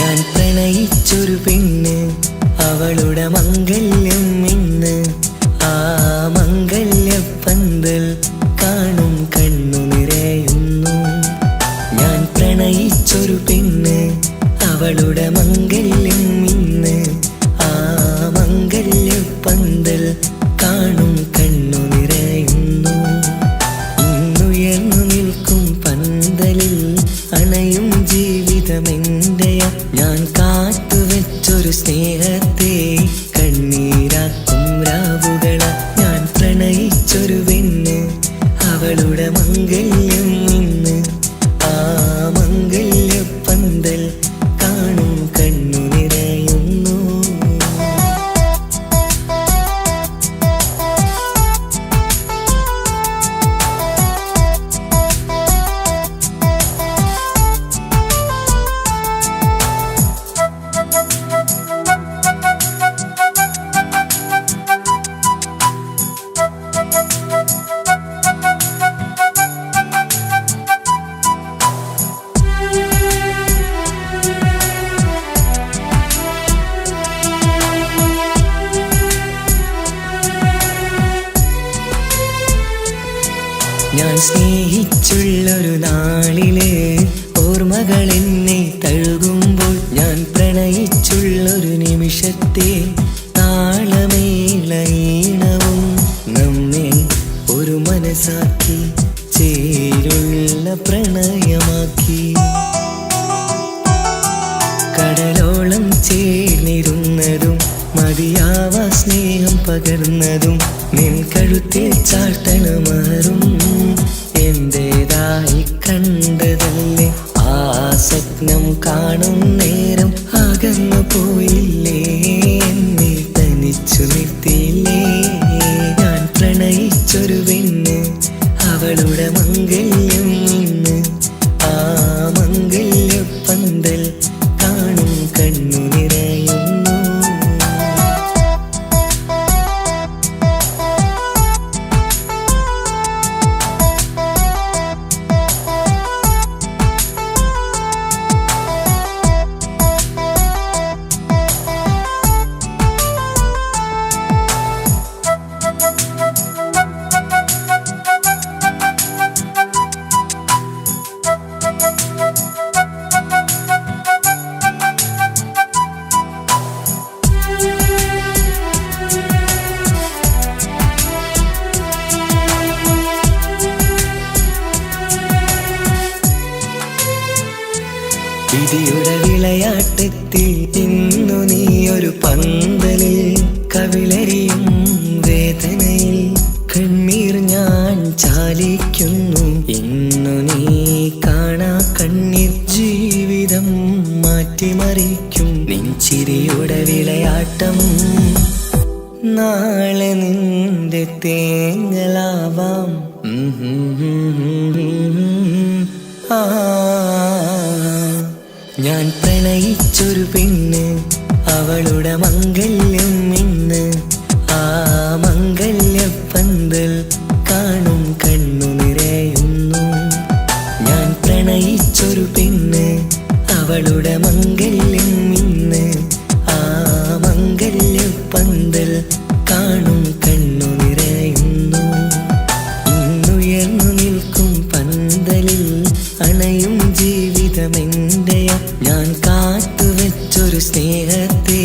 ഞാൻ പ്രണയിച്ചൊരു പെണ്ണ്, അവളുടെ മംഗല്യം ഇന്ന്. ആ മംഗല്യപ്പന്തൽ കാണും കണ്ണു നിറയുന്നു. ഞാൻ പ്രണയിച്ചൊരു പെണ്ണ്, അവളുടെ മംഗല്യം ഇന്ന്. ആ മംഗല്യപ്പന്തൽ കാണും കണ്ണു നിറയുന്നു. ഇന്നുയർന്നു നിൽക്കും പന്തലിൽ അണയും ജീവിതമെൻ്റെയ. ഞാൻ കാത്തുവെച്ചൊരു സ്നേഹത്തെ കണ്ണീരാക്കും രാവുകള. ഞാൻ പ്രണയിച്ചൊരു പെണ്ണ്, അവളുടെ മംഗല്യം ഇന്ന്. ആ മംഗല്യപ്പന്തൽ കാണും കണ്ണു നിറയുന്നു. ഞാൻ സ്നേഹിച്ചുള്ളൊരു നാളില് ഓർമ്മകൾ എന്നെ തഴുകുമ്പോൾ, ഞാൻ പ്രണയിച്ചുള്ളൊരു നിമിഷത്തെ താളമേളീണവും നമ്മെ ഒരു മനസ്സാക്കി ചേരുള്ള പ്രണയമാക്കി. കടലോളം ചേർന്നിരുന്നതും മതിയാവ സ്നേഹം പകർന്നതും നിൻ കഴുത്തിൽ ചാർത്തണമാറും എന്റേതായി കണ്ടതല്ലേ. ആ സ്വപ്നം കാണും നേരം അകന്നു പോയില്ലേ, എന്നെ തനിച്ചു നിർത്തിയില്ലേ. ഞാൻ പ്രണയിച്ചൊരു പെണ്ണ്, അവളുടെ മംഗല്യം ഇന്ന്. ആ മംഗല്യപ്പന്തൽ കാണും കണ്ണു നിറയുന്നു. വിധിയുടെ വിളയാട്ടത്തിൽ ഇന്നു നീ ഒരു പന്തലിൽ കവിളരിയും വേദനയിൽ കണ്ണീർ ഞാൻ ചാലിക്കുന്നു. ഇന്നു നീ കാണാ കണ്ണീർ ജീവിതം മാറ്റിമറിക്കും. നിൻചിരിയുടെ വിളയാട്ടം നാളെ നിന്റെ തേങ്ങലാവാം. ഞാൻ പ്രണയിച്ചൊരു പെണ്ണ്, അവളുടെ മംഗല്യം ഇന്ന്. ആ മംഗല്യപ്പന്തൽ കാണും കണ്ണു നിറയുന്നു. ഞാൻ പ്രണയിച്ചൊരു പെണ്ണ്, അവളുടെ മംഗല്യം ഇന്ന്. ആ മംഗല്യപ്പന്തൽ കാണും കണ്ണു നിറയുന്നു. ഇന്നുയർന്നു നിൽക്കും പന്തലിൽ അണയും ജീവിതമെൻ്റെയ. ഞാൻ കാത്തുവെച്ചൊരു സ്നേഹത്തെ